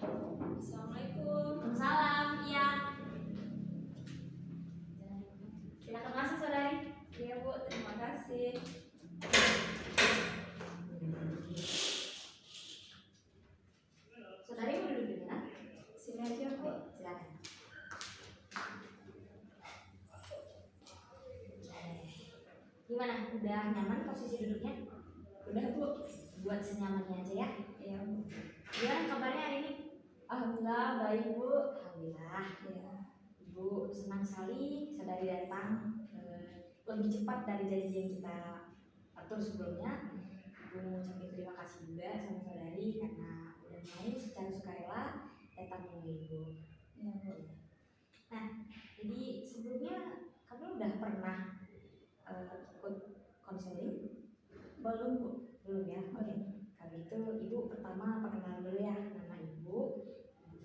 Assalamualaikum. Salam, iya. Silakan masuk, saudari. Iya Bu, terima kasih. Saudari mau duduk di mana? Sini aja Bu. Silakan. Gimana? Udah nyaman posisi duduknya? Udah Bu. Buat senyamannya aja ya. Iya Bu. Gimana kabarnya hari ini? Alhamdulillah baik Bu. Alhamdulillah. Iya. Ibu senang sekali saudari datang lebih cepat dari janji yang kita atur sebelumnya. Ibu mengucapkan terima kasih juga sama saudari karena udah mau secara sukarela datang menemui Ibu. Iya Bu. Nah, jadi sebelumnya kamu udah pernah ikut konseling? Belum Bu. Belum ya? Oke. Kalau itu Ibu pertama perkenalan dulu ya. Nama Ibu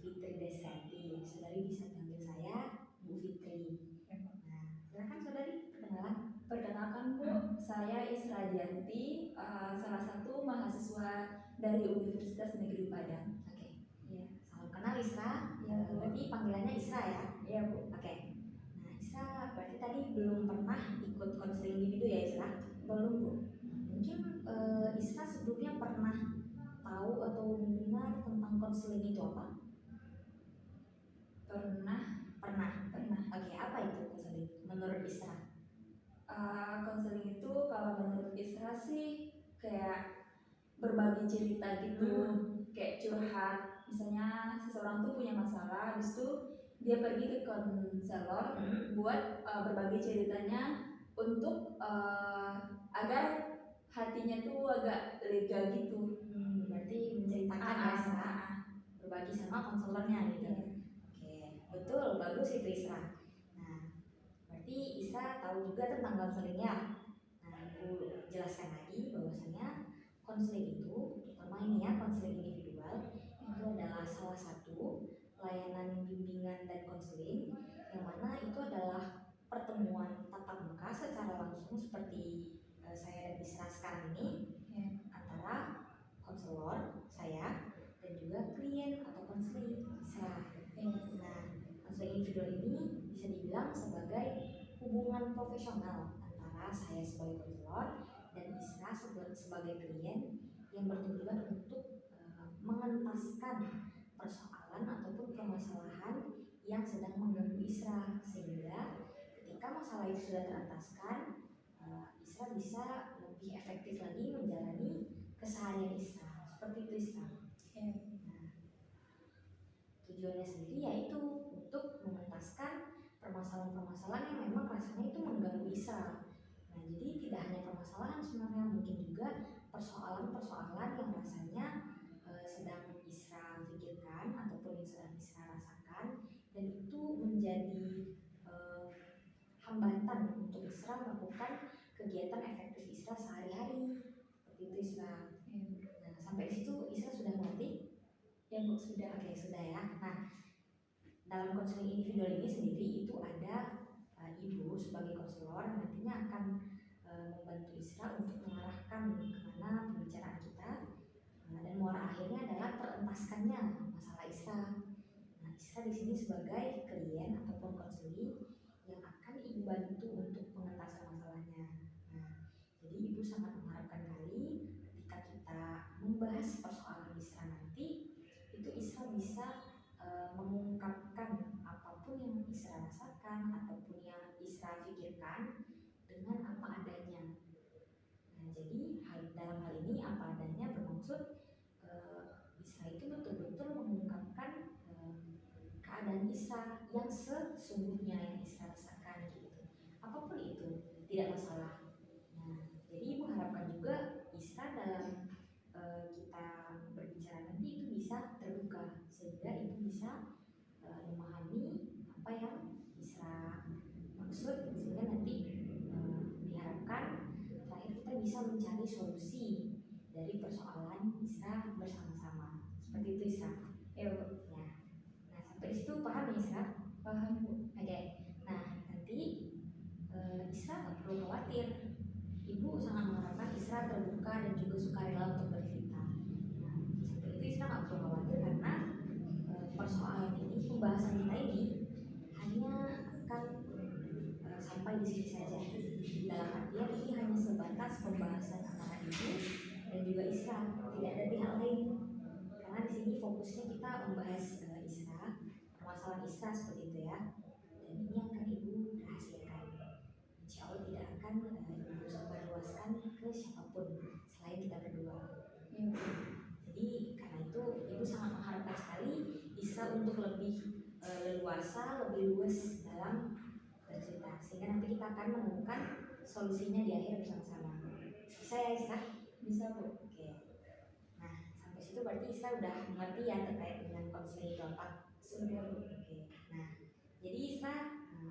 Fitri Desranti. Saudari bisa panggil saya Bu Fitri. Nah, silakan saudari perkenalan. Perkenalkan Bu, saya Isra Dianti, salah satu mahasiswa dari Universitas Negeri Padang. Oke. Iya. Salam kenal Isra. Iya, Bu. Berarti panggilannya Isra ya? Iya Bu. Oke. Nah, Isra berarti tadi belum pernah ikut konseling individu ya Isra? Belum Bu. Mungkin Isra sebelumnya pernah tahu atau mendengar tentang konseling itu apa? Pernah. Oke, apa itu konseling menurut Isra? Konseling itu kalau menurut Isra sih kayak berbagi cerita gitu, kayak curhat. Misalnya seseorang tuh punya masalah, habis itu dia pergi ke konselor buat berbagi ceritanya untuk agar hatinya tuh agak lega gitu. Berarti menceritakan ya Isra, berbagi sama konselornya gitu. Iya. Oke, betul, bagus itu Isra. Nah, berarti Isra tahu juga tentang konseling ya. Nah, Ibu jelaskan lagi bahwasanya konseling itu, terutama ini ya konseling individual, itu adalah salah satu layanan bimbingan dan konseling yang mana itu adalah pertemuan tatap muka secara langsung seperti saya dan Isra sekarang ini antara konselor saya dan juga klien atau konseling Isra. Nah, konseling individual ini bisa dibilang sebagai hubungan profesional antara saya sebagai konselor dan Isra sebagai klien yang bertujuan untuk mengentaskan persoalan ataupun permasalahan yang sedang mengganggu Isra, sehingga ketika masalah itu sudah terentaskan, Isra bisa lebih efektif lagi menjalani keseharian Isra. Seperti itu Isra. Nah, tujuannya sendiri yaitu untuk mengentaskan permasalahan-permasalahan yang memang rasanya itu mengganggu Isra. Nah, jadi tidak hanya permasalahan sebenarnya, mungkin juga persoalan-persoalan yang rasanya sedang Isra pikirkan ataupun yang sedang Isra rasakan, dan itu menjadi hambatan untuk Isra melakukan kegiatan efektif Isra sehari-hari. Seperti itu Isra. Nah, sampai di situ Isra sudah mengerti? Ya Bu, sudah. Oke, sudah ya. Nah, dalam konseling individual ini sendiri itu ada Ibu sebagai konselor nantinya akan membantu Isra untuk mengarahkan kemana pembicaraan kita, dan muara akhirnya adalah terentaskannya masalah Isra. Nah, Isra di sini sebagai klien ataupun konseling yang akan Ibu bantu untuk pengentasan masalahnya. Nah, jadi Ibu sangat mengharapkan kali ketika kita membahas persoalan Isra nanti, itu Isra bisa mengungkapkan apapun yang Isra rasakan ataupun yang Isra pikirkan dengan apa adanya. Nah, jadi dalam hal ini apa adanya bermaksud Isra itu betul-betul mengungkapkan keadaan Isra yang sesungguhnya yang Isra rasakan gitu. Apapun itu tidak masalah. Nah, jadi Ibu harapkan juga Isra dalam kita berbicara nanti itu bisa terbuka, sehingga Ibu bisa memahami apa yang Isra maksud, sehingga nanti diharapkan terakhir kita bisa mencari solusi dari persoalan Isra bersama-sama. Seperti itu Isra. Ya. Nah, sampai situ paham ya Isra? Paham Bu. Oke. Nah, nanti Isra nggak perlu khawatir. Ibu sangat mengharapkan Isra terbuka dan juga sukarela untuk bercerita. Nah, seperti itu Isra nggak perlu khawatir karena atas pembahasan antara ibu dan juga Isra, tidak ada pihak lain. Karena di sini fokusnya kita membahas Isra, permasalahan Isra seperti itu ya. Dan ini yang akan ibu rahasiakan. Insya Allah tidak akan ibu sebarluaskan ke siapapun selain kita berdua. Iya. Jadi karena itu ibu sangat mengharapkan sekali Isra untuk lebih leluasa, lebih luas dalam bercerita, sehingga nanti kita akan menemukan solusinya di akhir bersama-sama. Bisa ya Isra? Bisa Bu. Oke. Nah sampai situ berarti Isra udah mengerti ya terkait dengan konseling otak. Sudah Bu. Oke. Nah jadi Isra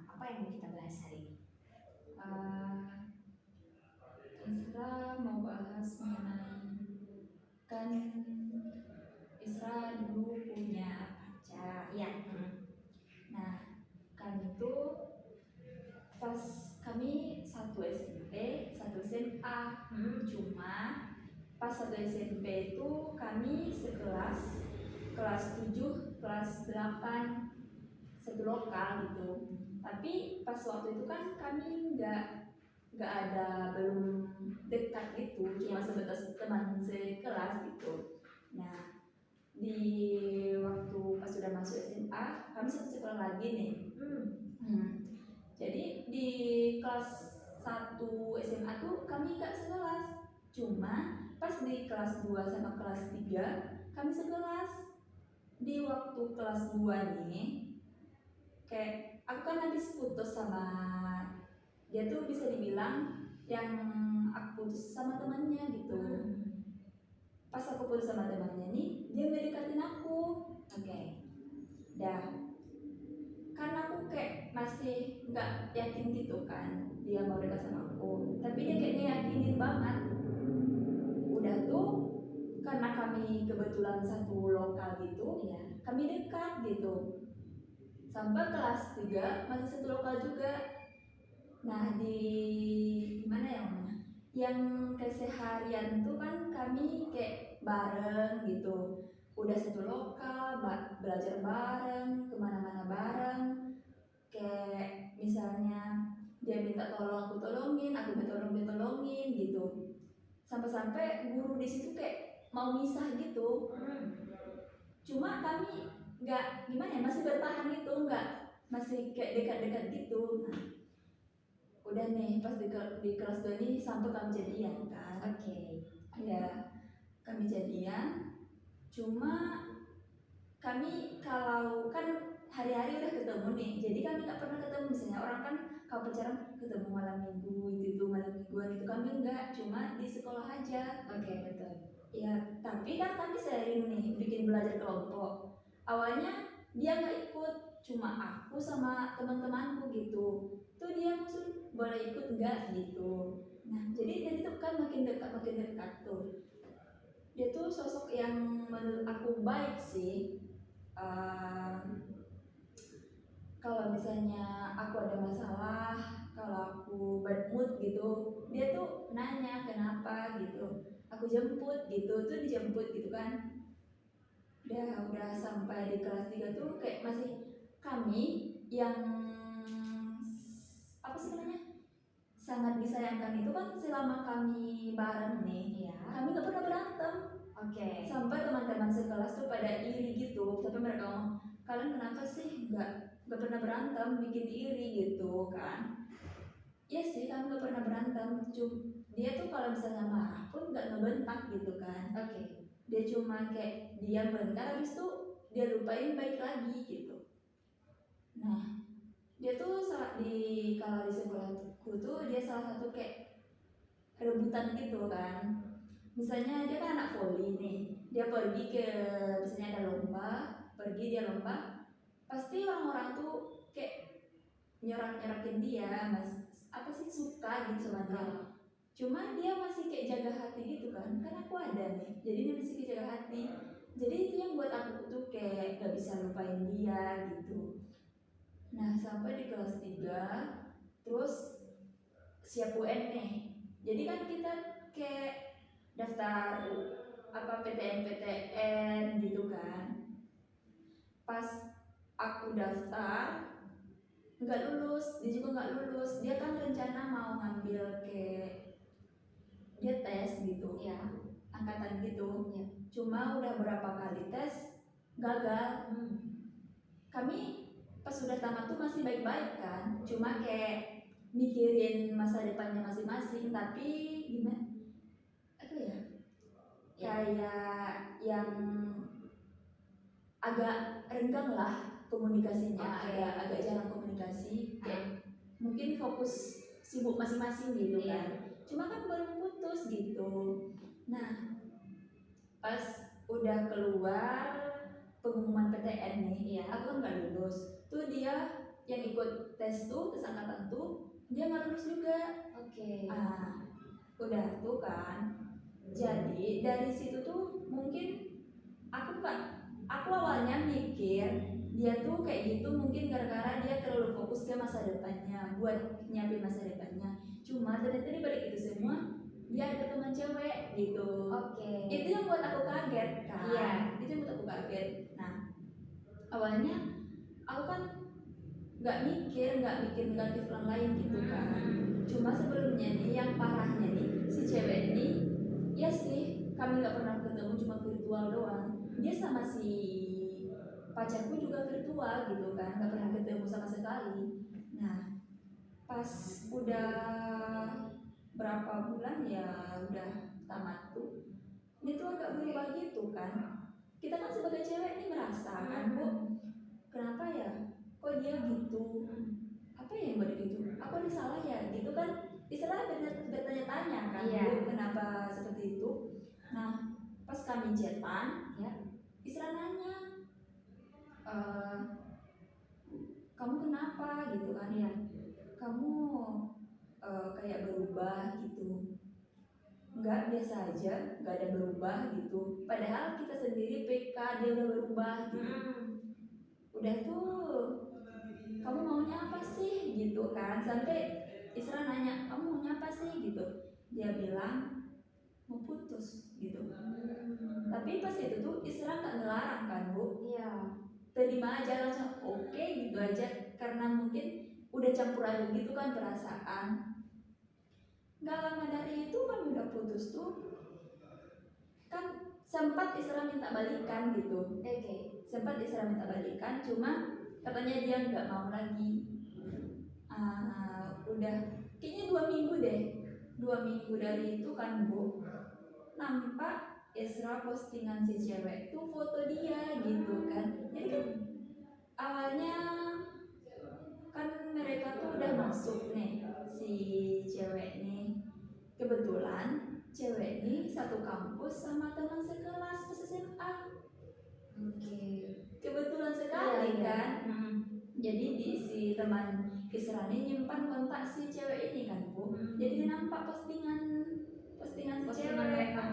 apa yang mau kita bahas hari ini? Isra mau bahas mengenai, kan Isra dulu punya pacar. Ya. Nah, kan itu pas kami satu SMP, satu SMA. Cuma pas satu SMP itu kami sekelas, kelas 7, kelas 8, satu lokal gitu. Tapi pas waktu itu kan kami nggak ada, belum dekat gitu, cuma sebatas teman sekelas gitu. Nah, di waktu pas sudah masuk SMA kami satu sekolah lagi nih. Jadi di kelas 1 SMA tuh kami gak sekelas, cuma pas di kelas 2 sama kelas 3 kami sekelas. Di waktu kelas 2 nih, kayak aku kan habis putus sama dia, tuh bisa dibilang yang aku putus sama temannya gitu. Pas aku putus sama temannya nih, dia nggak dekatin aku. Oke. Dah, karena aku kayak masih nggak yakin gitu kan dia mau dekat sama aku, tapi dia kayak ngeyakinin banget. Udah tuh, karena kami kebetulan satu lokal gitu ya, kami dekat gitu. Sampai kelas 3 masih satu lokal juga. Nah, di gimana ya Mama? Yang keseharian tuh kan kami kayak bareng gitu. Udah satu lokal, belajar bareng, kemana-mana bareng. Kayak misalnya dia minta tolong aku tolongin, aku minta tolong dia tolongin gitu. Sampai-sampai guru di situ kayak mau misah gitu. Cuma kami nggak gimana ya, masih bertahan gitu, nggak, masih kayak dekat-dekat gitu. Nah, udah nih pas di kelas 2 ini sampai kami jadian kan. Oke. Ya, kami jadian. Cuma kami kalau kan hari-hari udah ketemu nih, jadi kami nggak pernah ketemu. Misalnya orang kan kalau pacaran ketemu malam minggu itu malam mingguan itu, kami enggak, cuma di sekolah aja. Oke, betul. Ya, tapi kan kami sering nih bikin belajar kelompok. Awalnya dia nggak ikut, cuma aku sama teman-temanku gitu. Tuh dia musuh boleh ikut nggak gitu. Nah, jadi dari itu kan makin dekat tuh. Dia tuh sosok yang menurut aku baik sih. Kalau misalnya aku ada masalah, kalau aku bad mood gitu, dia tuh nanya kenapa gitu. Aku jemput gitu, tuh dijemput gitu kan. Udah sampai di kelas 3 tuh kayak masih kami yang apa sih namanya, sangat disayangkan itu kan selama kami bareng nih, Iya. kami gak pernah berantem. Oke. Sampai teman-teman sekelas tuh pada iri gitu, sampai mereka ngomong, kalian kenapa sih nggak pernah berantem, bikin iri gitu kan. Iya sih, kami nggak pernah berantem. Dia tuh kalau misalnya marah pun nggak ngebentak gitu kan. Oke. Dia cuma kayak diam bentar, habis itu dia lupain, baik lagi gitu. Nah, dia tuh kalau di sekolahku tuh dia salah satu kayak rebutan gitu kan. Misalnya dia kan anak voli nih, dia pergi ke, misalnya ada lomba, pergi dia lomba, pasti orang-orang tuh kayak nyorak-nyorakin dia, apa sih, suka gitu sama dia. Cuma dia masih kayak jaga hati gitu kan aku ada nih, jadi dia masih kayak jaga hati. Jadi itu yang buat aku tuh kayak gak bisa lupain dia gitu. Nah, sampai di kelas 3 terus siap UN nih, jadi kan kita kayak daftar apa PTN gitu kan. Pas aku daftar nggak lulus, dia juga nggak lulus. Dia kan rencana mau ngambil kayak dia tes gitu, Iya. angkatan gitu. Iya. Cuma udah berapa kali tes gagal. Kami pas sudah tamat tuh masih baik-baik kan, cuma kayak mikirin masa depannya masing-masing, tapi gimana apa ya, kayak yang agak renggang lah komunikasinya. Oke. agak jarang komunikasi, kayak mungkin fokus sibuk masing-masing gitu Iya. kan. Cuma kan belum putus gitu. Nah pas udah keluar pengumuman PTN nih, Iya. aku kan nggak lulus. Tuh dia yang ikut tes tuh, tes angkatan tuh, dia nggak lulus juga. Oke. Udah tuh kan. Jadi dari situ tuh mungkin aku awalnya mikir dia tuh kayak gitu mungkin gara-gara dia terlalu fokus ke masa depannya, buat nyiapin masa depannya. Cuma ternyata di balik itu semua dia ada teman cewek gitu. Oke. Itu yang buat aku kaget kan. Iya. Itu yang buat aku kaget. Nah awalnya aku kan nggak mikir negatif orang lain gitu kan. Cuma sebelumnya nih yang parahnya nih, si cewek nih ya sih kami nggak pernah ketemu, cuma virtual doang. Dia sama si pacarku juga virtual gitu kan, nggak pernah ketemu sama sekali. Nah pas udah berapa bulan ya udah tamat tuh, dia tuh agak berubah gitu kan. Kita kan sebagai cewek nih merasa kan, Bu, kenapa ya kok dia gitu, apa ya yang buat gitu, aku ada salah ya gitu kan, istilahnya bertanya-tanya kan. Iya. Bu, kenapa seperti itu. Nah pas kami chatan ya, istilah nanya, kamu kenapa gitu kan. Iya. Kamu kayak berubah gitu. Enggak, biasa aja, nggak ada berubah gitu. Padahal kita sendiri PK, dia udah berubah gitu. Udah tuh, kamu maunya apa sih gitu kan. Sampai Isra nanya, kamu maunya apa sih gitu. Dia bilang mau putus gitu. Tapi pas itu tuh Isra nggak ngelarang kan, Bu. Iya. Terima aja langsung oke gitu aja, karena mungkin udah campur aduk gitu kan perasaan. Nggak lama dari itu kan udah putus tuh, kan sempat Isra minta balikan gitu. Oke. Sempat Isra minta balikan, cuma katanya dia nggak mau lagi. Udah kayaknya 2 minggu deh, 2 minggu dari itu kan, Bu, nampak Isra postingan si cewek tuh foto dia gitu kan. Jadi kan awalnya kan mereka tuh udah masuk nih, si cewek nih. Kebetulan cewek nih satu kampus sama teman sekelas pas SMA. Oke. Kebetulan sekali Iya. kan. Jadi di si teman Isra ini nyimpan kontak si cewek ini kan, Bu. Jadi dia nampak postingan si cewek mereka.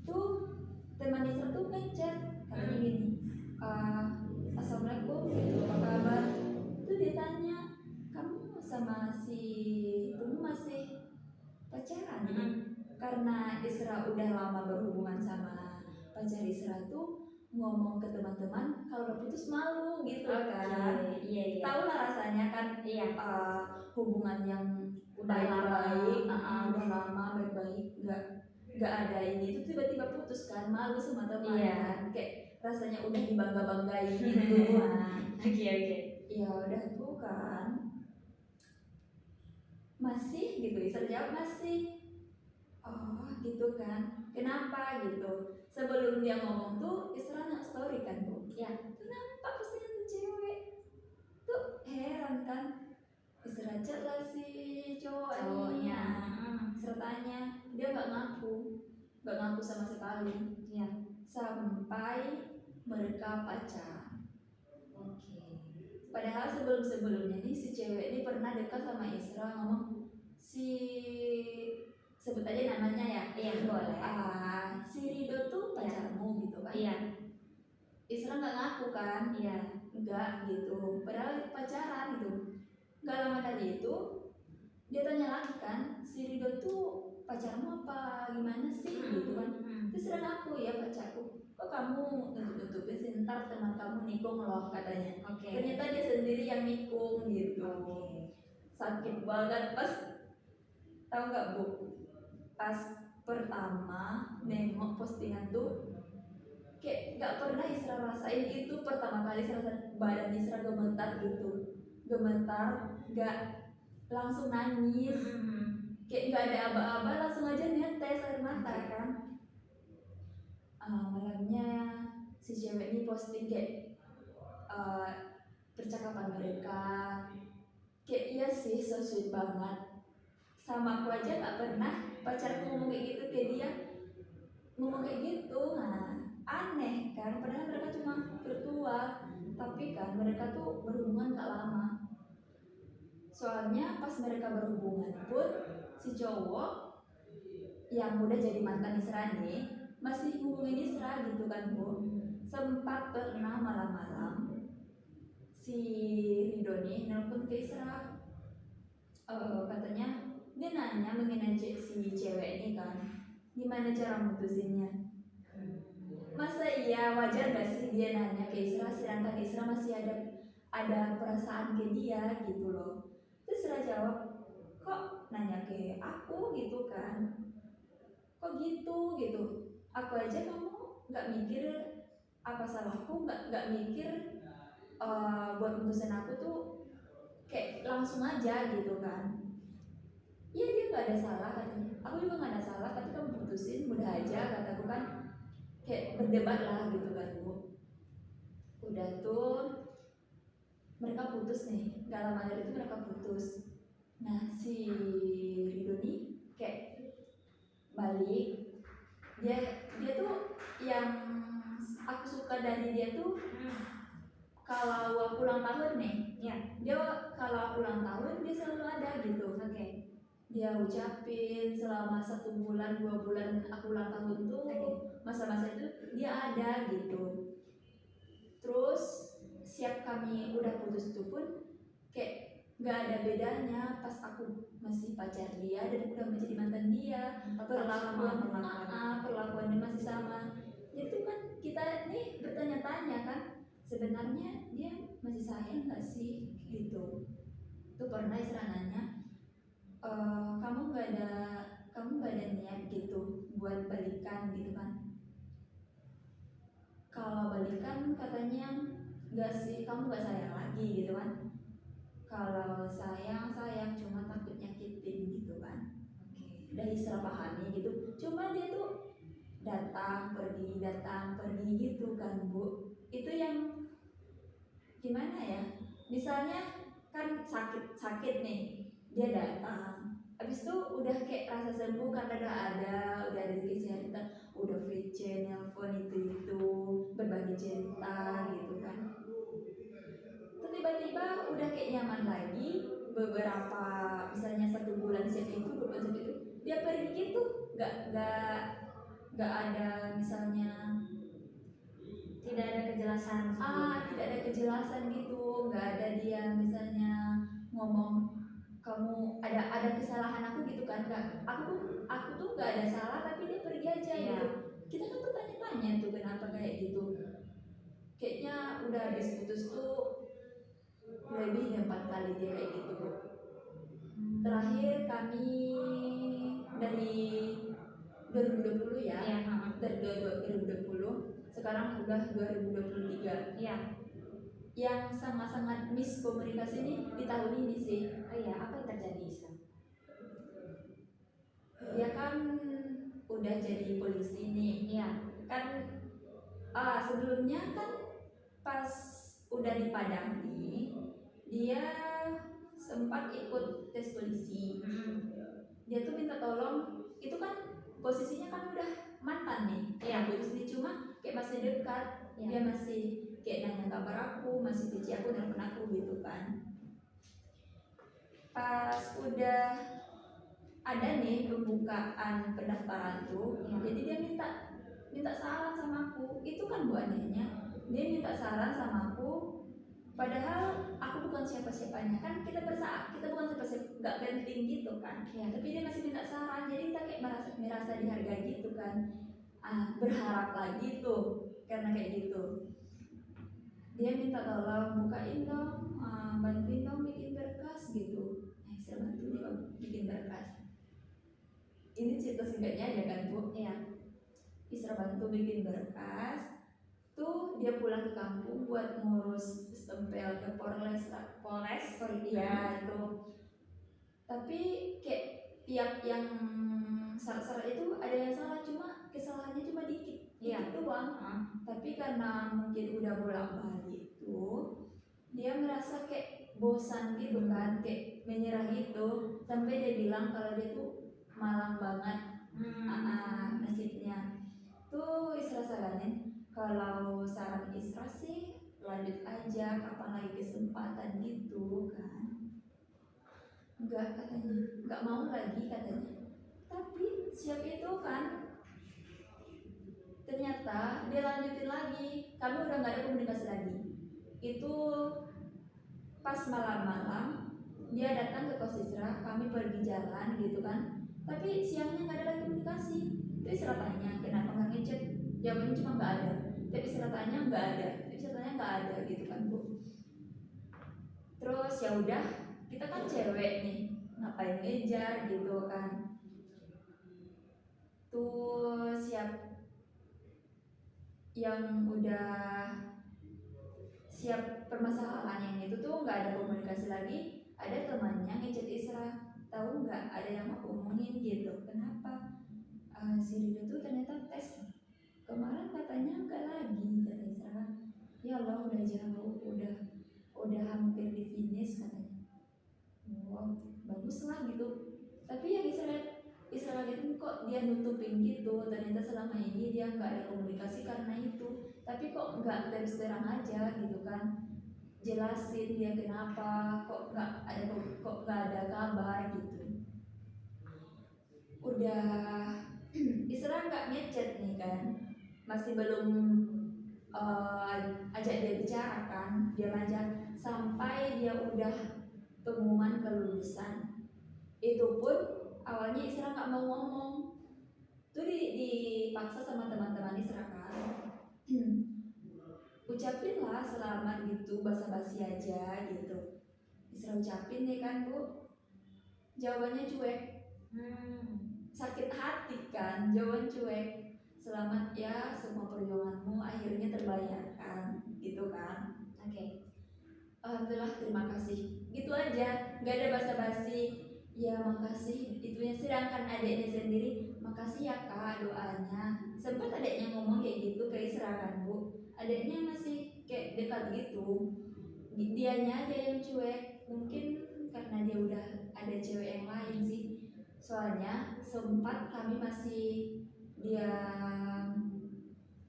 Tuh teman Isra tuh ngechat katanya gini, assalamualaikum gitu, apa kabar. Tuh dia tanya, kamu sama si Tumu masih pacaran ya? Karena Isra udah lama berhubungan sama pacar Isra tuh ngomong ke teman-teman kalau udah putus malu gitu kan. Iya. Tahu lah rasanya kan. Iya. Hubungan yang Udah baik-baik, lama. udah lama baik-baik, nggak ada ini, itu tiba-tiba putus kan, malu sama teman. Iya. Kan, kayak rasanya udah dibangga-banggain gitu. Oke. Ya udah tuh kan, masih gitu, Isra jawab masih. Oh gitu kan, kenapa gitu. Sebelum dia ngomong tuh Isra nge-story kan, Bu. Ya. Kenapa postingan tuh cewek. Tuh heran kan. Isra chat lah si cowoknya. Isra tanya, dia nggak ngaku sama sekali. Iya. Sampai mereka pacaran. Oke. Padahal sebelumnya nih si cewek ini pernah dekat sama Isra, ngomong si, sebut aja namanya ya. Iya, boleh. Si Rido tuh pacarmu gitu kan. Iya. Isra nggak ngaku kan. Iya. Enggak gitu, padahal pacaran gitu. Nggak lama dari itu dia tanya lagi kan, si Rido tuh pacarmu apa gimana sih gitu kan. Terus Isra ngaku, ya pacarku. Kok kamu nutup-nutupin sih, ntar teman kamu nikung loh katanya. Oke. Ternyata dia sendiri yang nikung gitu. Oke. Sakit banget pas, tahu nggak, Bu, pas pertama nengok postingan tuh kayak nggak pernah Isra rasain itu pertama kali serasa badan Isra gemetar gitu, gemetar, nggak langsung nangis, kayak nggak ada aba-aba, langsung aja netes air mata kan. Malamnya si cewek ini posting kayak percakapan mereka, kayak iya sih so sweet banget, sama aku aja nggak pernah pacarku ngomong kayak gitu ke dia, ngomong kayak gitu. Nah aneh kan, padahal mereka cuma virtual, tapi kan mereka tuh berhubungan gak lama. Soalnya pas mereka berhubungan pun si cowok yang udah jadi mantan Isra nih masih hubungin Isra gitu kan Bu. Sempat pernah malam-malam si Rido nih nelpon ke Isra, katanya dia nanya mengenai si cewek ini kan, gimana cara mutusinnya. Masa iya wajar gak sih dia nanya ke Isra sedangkan Isra masih ada perasaan ke dia gitu loh. Terus Isra jawab, kok nanya ke aku gitu kan, kok gitu gitu, aku aja kamu nggak mikir apa salahku, nggak mikir buat mutusin aku tuh kayak langsung aja gitu kan. Iya dia nggak ada salah katanya, aku juga nggak ada salah, tapi kamu putusin mudah aja kataku kan, kayak berdebat lah gitu kan Bu. Udah tuh mereka putus nih, nggak lama dari itu mereka putus. Nah si Rido nih kayak balik, dia tuh yang aku suka dari dia tuh kalau aku ulang tahun nih Ya. dia kalau aku ulang tahun dia selalu ada gitu. Oke. Dia ucapin selama 1 bulan 2 bulan aku ulang tahun tuh, masa-masa itu dia ada gitu. Terus siap kami udah putus itu pun kayak nggak ada bedanya pas aku masih pacar dia dan udah menjadi mantan dia, perlakuannya masih sama. Itu kan kita nih bertanya-tanya kan, sebenarnya dia masih sayang nggak sih gitu. Tuh pernah Isra nanya, kamu nggak ada niat gitu buat balikan gitu kan. Kalau balikan katanya nggak sih, kamu nggak sayang lagi gitu kan. Kalau sayang cuma takut nyakitin gitu kan. Udah Isra pahami gitu, cuma dia tuh datang pergi gitu kan Bu. Itu yang gimana ya, misalnya kan sakit nih, dia datang habis itu udah kayak rasa sembuh karena udah ada cerita, udah VC nelpon itu berbagi cerita gitu kan. Terus tiba-tiba udah kayak nyaman lagi, beberapa misalnya 1 bulan siap itu 2 bulan siap itu dia pergi gitu, nggak ada misalnya Tidak ada kejelasan. tidak ada kejelasan gitu, nggak ada dia misalnya ngomong kamu ada kesalahan aku gitu kan, nggak, aku tuh nggak ada salah tapi dia pergi aja gitu. Kita kan bertanya-tanya tuh kenapa kayak gitu. Kayaknya udah habis putus tuh lebih dari 4 kali dia kayak gitu Bu. Terakhir kami dari 2020 ya, dari 2020 sekarang udah 2023 Iya. yang sangat-sangat miskomunikasi ini di tahun ini sih. Iya, apa yang terjadi Isra? Dia kan udah jadi polisi nih. Iya. Kan sebelumnya kan pas udah di Padang nih, dia sempat ikut tes polisi. Dia tuh minta tolong, itu kan posisinya kan udah mantan nih, putus nih, cuma kayak masih dekat. Dia masih kayak nanya kabar aku, masih benci aku, nelfon aku gitu kan. Pas udah ada nih pembukaan pendaftaran tuh, jadi dia minta saran sama aku. Itu kan Bu anehnya, dia minta saran sama aku padahal aku bukan siapa-siapanya kan, kita bukan siapa-siapa, nggak penting gitu kan. Tapi dia masih minta saran, jadi kita kayak merasa dihargai gitu kan. Berharap lagi tuh karena kayak gitu. Dia minta tolong bukain dong, bantuin dong bikin berkas gitu. Saya bantu dia bikin berkas. ini cerita singkatnya aja kan Bu. Iya. Isra bantu bikin berkas, tuh dia pulang ke kampung buat ngurus stempel ke Polres lah. Polres. Iya itu. Tapi kayak tiap yang syarat-syarat itu ada yang salah, cuma kesalahannya cuma dikit, Iya. dikit doang. Tapi karena mungkin udah bolak-balik tuh, dia merasa kayak bosan gitu kan, kayak menyerah gitu, sampai dia bilang kalau dia tuh malang banget nasibnya. Tuh Isra saranin, kalau saran Isra sih lanjut aja, kapan lagi kesempatan gitu kan. Enggak katanya, enggak mau lagi katanya. Tapi siap itu kan, ternyata dia lanjutin lagi, kami udah nggak ada komunikasi lagi. Itu pas malam-malam dia datang ke kos Isra, kami pergi jalan gitu kan, tapi siangnya nggak ada lagi komunikasi. Itu Isra tanya kenapa nggak ngechat, jawabannya cuma nggak ada. Tapi Isra tanya nggak ada, tapi Isra tanya nggak ada gitu kan Bu. Terus ya udah, kita kan cewek nih, ngapain ngejar gitu kan. Tuh siap yang udah siap permasalahan yang itu tuh nggak ada komunikasi lagi, ada temannya ngechat Isra, tahu nggak ada yang aku omongin gitu, kenapa si Rido tuh ternyata tes kemarin katanya nggak lagi, kata Isra. Ya Allah udah jauh, udah hampir di finish katanya. Wow, bagus lah gitu. Tapi yang Isra itu kok dia nutupin gitu, ternyata selama ini dia nggak ada komunikasi karena itu. Tapi kok nggak terus terang aja gitu kan, jelasin dia kenapa kok nggak ada kabar gitu. Udah Isra nggak ngechat nih kan, masih belum ajak dia bicara kan, dia aja sampai dia udah pengumuman kelulusan. Itu pun awalnya Isra nggak mau ngomong, tuh dipaksa sama teman-teman Isra kan. Ucapin lah selamat gitu, basa-basi aja gitu. Isra ucapin nih kan Bu, jawabannya cuek. Sakit hati kan, jawaban cuek. Selamat ya, semua perjuanganmu akhirnya terbayarkan gitu kan. Oke. Alhamdulillah, terima kasih. Gitu aja, nggak ada basa-basi. Ya makasih itunya, sedangkan adiknya sendiri, makasih ya Kak doanya. Sempat adiknya ngomong kayak gitu ke Isra kan Bu. Adiknya masih kayak dekat gitu. Dianya aja yang cuek. Mungkin karena dia udah ada cewek yang lain sih. Soalnya sempat kami masih dia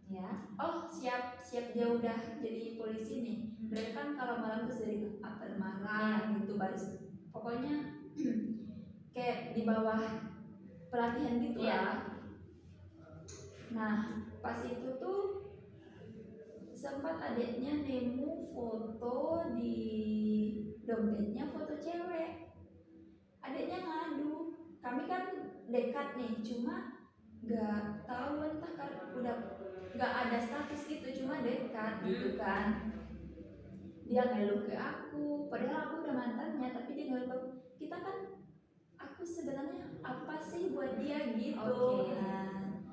Ya. oh siap dia udah jadi polisi nih. Mereka kan kalau malam tuh sering apel malam gitu, baris pokoknya kayak di bawah pelatihan gitu lah. Nah pas itu tuh sempat adiknya nemu foto di dompetnya, foto cewek. Adiknya ngadu, kami kan dekat nih, cuma nggak tahu entah kan udah nggak ada status gitu, cuma dekat gitu kan. Dia ngeluh ke aku, padahal aku udah mantannya, tapi dia ngeluh ke aku. Kita kan, aku sebenarnya apa sih buat dia gitu. Nah,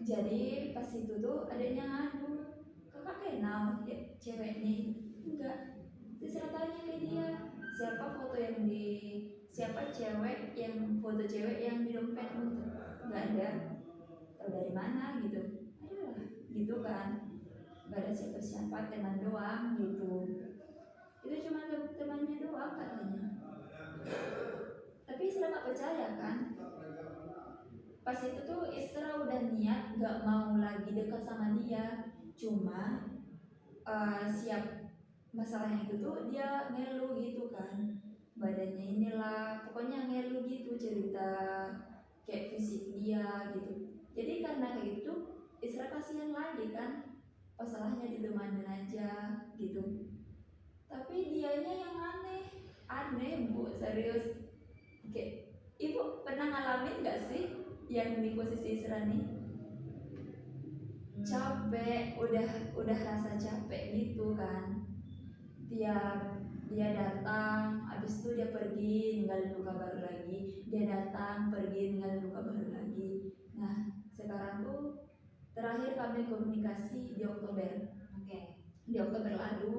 jadi pas itu tuh adanya ngadu, kakak kenal ya, cewek nih? Enggak. Terus saya tanya ke dia, siapa cewek yang foto cewek yang di dompetmu? Nggak ada. Tahu dari mana gitu? Adalah gitu kan. Nggak ada siapa-siapa, teman doang gitu. Itu cuma temannya doang katanya. Tapi Isra nggak percaya kan. Pas itu tuh Isra udah niat nggak mau lagi dekat sama dia. Cuma siap masalahnya itu tuh dia ngeluh gitu kan, badannya inilah, pokoknya ngeluh gitu, cerita kayak fisik dia gitu. Jadi karena kayak gitu Isra kasihan lagi kan, masalahnya ditemanin aja gitu. Tapi dianya yang aneh Bu, serius. Kayak ibu pernah ngalamin gak sih yang di posisi Isra nih? Capek, udah rasa capek gitu kan, tiap dia datang, habis itu dia pergi, ninggalin luka baru lagi, dia datang, pergi, ninggalin luka baru lagi. Nah, sekarang tuh terakhir kami komunikasi di Oktober. Oke. Di Oktober lalu,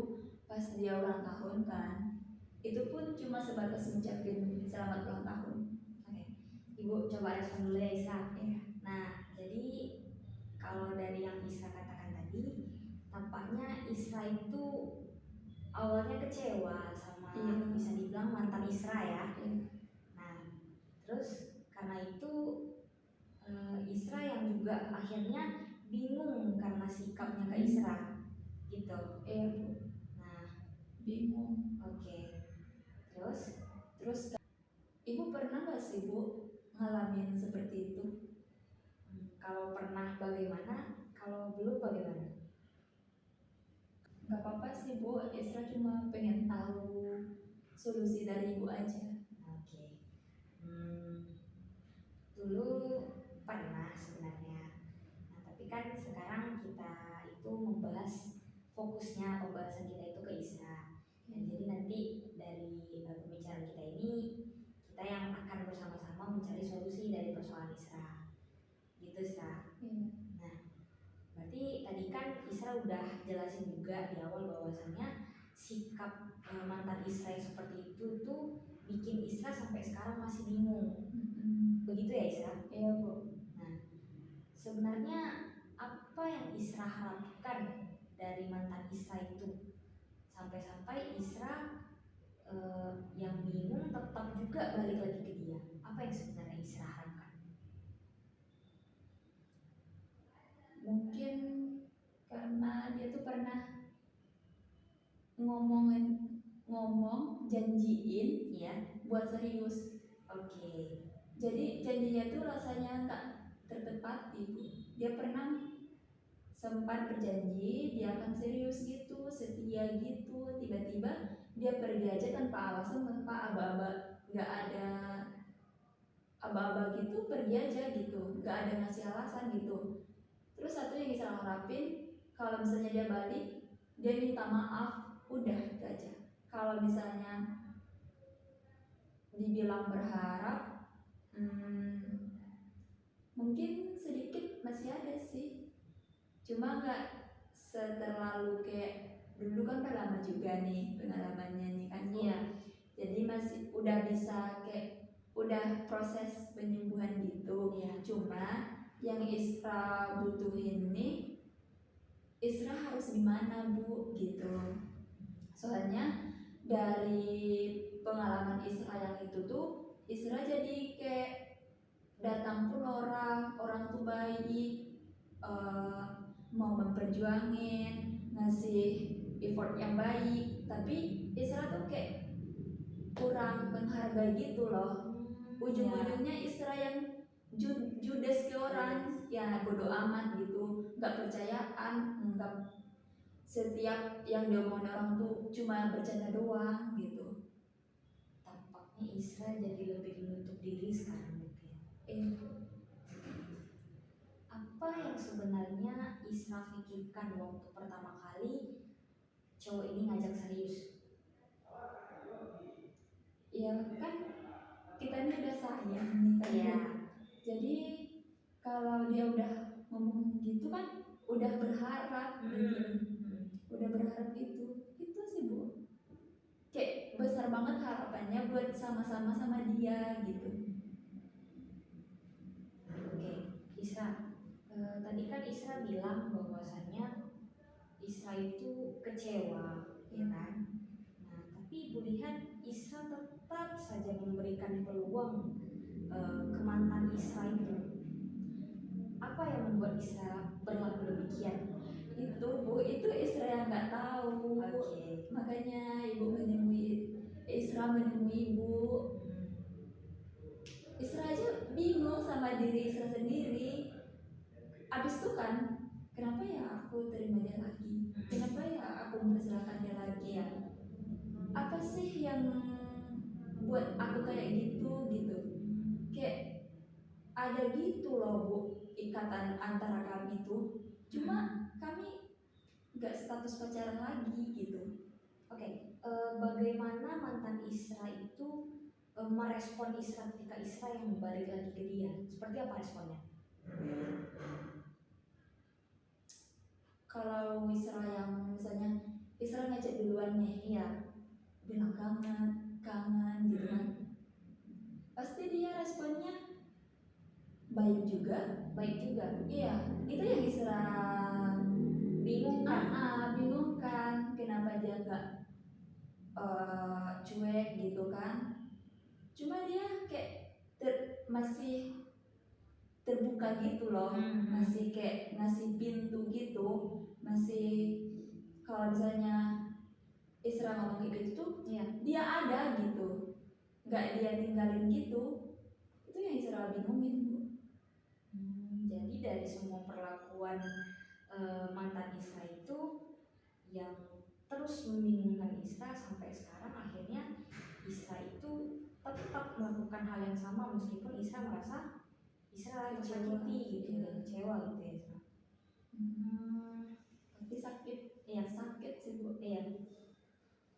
pas dia ulang tahun kan, itu pun cuma sebatas ngucapin selamat ulang tahun. Oke. Ibu coba respon dulu ya Isra. Iya. Nah, jadi kalau dari yang Isra katakan tadi, tampaknya Isra itu awalnya kecewa sama Iya. bisa dibilang mantan Isra ya. Iya. Nah, terus karena itu Isra yang juga akhirnya bingung karena sikapnya ke Isra gitu. Iya Bu, Nah, bingung. oke. Terus Ibu pernah gak sih Bu ngalamin seperti itu? kalau pernah bagaimana? Kalau belum bagaimana? Gak apa-apa sih Bu, Isra cuma pengen tahu solusi dari Ibu aja. Oke. Dulu pernah sebenarnya. Nah, tapi kan sekarang kita itu membahas fokusnya pembahasan kita itu ke Isra. Nah, jadi nanti dari pembicaraan kita ini kita yang akan bersama-sama mencari solusi dari persoalan Isra. Gitu, Isra. Iya. Nah, berarti tadi kan Isra udah jelasin juga di awal bahwasannya sikap mantan Isra yang seperti itu tuh bikin Isra sampai sekarang masih bingung. Begitu ya Isra? Iya Bu. Nah, sebenarnya apa yang Isra harapkan dari mantan Isra itu sampai-sampai Isra yang bingung tetap juga balik lagi ke dia? Apa yang sebenarnya Isra harapkan? Mungkin karena dia tuh pernah ngomong janjiin Iya. buat serius. Oke. Jadi janjinya tuh rasanya tak tertepati Bu. Dia pernah sempat berjanji dia akan serius gitu, setia gitu, tiba-tiba dia pergi aja tanpa alasan, tanpa aba-aba, nggak ada aba-aba gitu, pergi aja gitu, nggak ada ngasih alasan gitu. Terus satu yang bisa harapin, kalau misalnya dia balik, dia minta maaf, udah itu aja. Kalau misalnya dibilang berharap, mungkin sedikit masih ada sih, cuma nggak terlalu kayak dulu kan udah lama juga nih pengalamannya nih kan Bu. Iya. Jadi masih udah bisa kayak udah proses penyembuhan gitu. Iya. Cuma yang Isra butuhin nih, Isra harus gimana Bu gitu. Soalnya dari pengalaman Isra yang itu tuh, Isra jadi kayak datang pun orang tuh baik, mau memperjuangin, ngasih effort yang baik, tapi Isra tuh kayak kurang menghargai gitu loh. Ujung-ujungnya Isra yang judes ke orang, ya bodoh amat gitu, nggak percayaan, nggak, setiap yang diomongin orang tuh cuma bercanda doang gitu. Tampaknya Isra jadi lebih menutup diri sekarang mungkin. Apa yang sebenarnya Isra pikirkan waktu pertama kali cowok ini ngajak serius? Ya kan kita ini udah sayang nih kan. Iya. Jadi kalau dia udah ngomong gitu kan udah berharap gitu. Udah berharap itu sih Bu. Kayak besar banget harapannya buat sama-sama sama dia gitu. Oke, Isra. Tadi kan Isra bilang bahwasannya Isra itu kecewa, ya kan? Nah, tapi Ibu lihat Isra tetap saja memberikan peluang ke mantan Isra itu. Apa yang membuat Isra berlaku demikian? Itu Bu, itu Isra yang nggak tahu. Oke. Makanya Ibu Isra menemui Ibu. Isra aja bingung sama diri Isra sendiri. Abis itu kan, kenapa ya aku terima dia lagi? Kenapa ya aku mempersilahkan dia lagi ya? Apa sih yang buat aku kayak gitu gitu? Kayak ada gitu loh Bu, ikatan antara kami tuh. Cuma kami nggak status pacaran lagi gitu. Oke, bagaimana mantan Isra itu merespon Isra ketika Isra yang balik lagi ke dia? Seperti apa responnya? Kalau Isra yang misalnya Isra ngechat duluan nih, Iya. bilang kangen gitu kan, pasti dia responnya baik juga. Iya, itu yang Isra Bingung kan? bingung kan, kenapa dia nggak cuek gitu kan. Cuma dia kayak masih terbuka gitu loh, masih kayak ngasih pintu gitu, masih kalau misalnya Isra ngomong kayak gitu tuh Iya. dia ada gitu, nggak dia tinggalin gitu. Itu yang Isra bingungin, Bu. Jadi dari semua perlakuan mantan Isra itu yang terus membingungkan Isra sampai sekarang, akhirnya Isra itu tetap melakukan hal yang sama meskipun Isra merasa Isra tersakiti gitu, Iya. dan kecewa gitu ya Isra. Tapi sakit, Iya. sakit sih, Bu. Iya.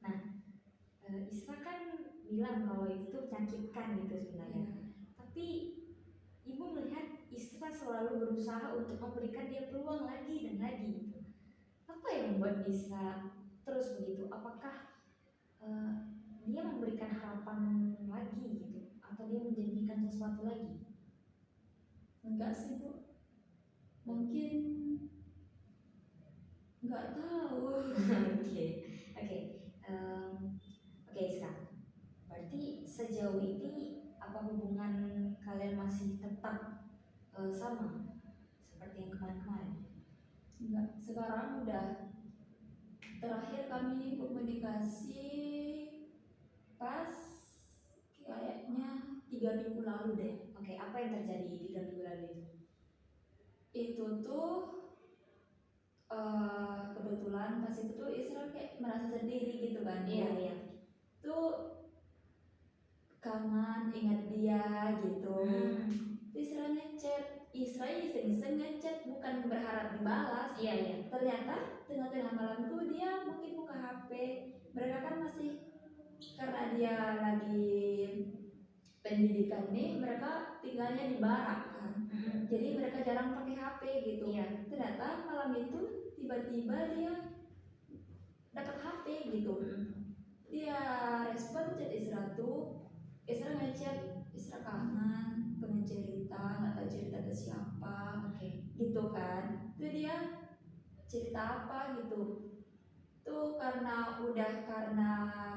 Nah, Isra kan bilang kalau itu menyakitkan gitu sebenarnya. Iya. Tapi ibu melihat Isra selalu berusaha untuk memberikan dia peluang lagi dan lagi gitu. Apa yang membuat Isra terus begitu? Apakah dia memberikan harapan lagi gitu, atau dia menjanjikan sesuatu lagi? Enggak sih, Bu. Mungkin nggak tahu. Oke. Oke, Isra. Berarti sejauh ini apa hubungan kalian masih tetap sama seperti yang kemarin-kemarin? Enggak, sekarang udah terakhir kami komunikasi pas kayaknya 3 minggu lalu deh. Oke, apa yang terjadi 3 minggu lalu itu? Itu tuh kebetulan pas itu tuh Israel kayak merasa sendiri gitu kan. Iya. Tuh kangen, ingat dia gitu. Israel ngechat, Israel iseng-iseng ngechat, bukan berharap dibalas. Iya. Ternyata tengah-tengah malam tuh dia mungkin buka HP. Mereka kan masih, karena dia lagi pendidikan nih, mereka tinggalnya di barak kan. Jadi mereka jarang pakai HP gitu. Iya. Ternyata malam itu tiba-tiba dia dapat HP gitu. Dia respon chat Isra tuh, Isra ngechat, Isra kangen, pengen cerita, nggak tahu cerita ke siapa, gitu kan. Itu dia cerita apa gitu. Tuh karena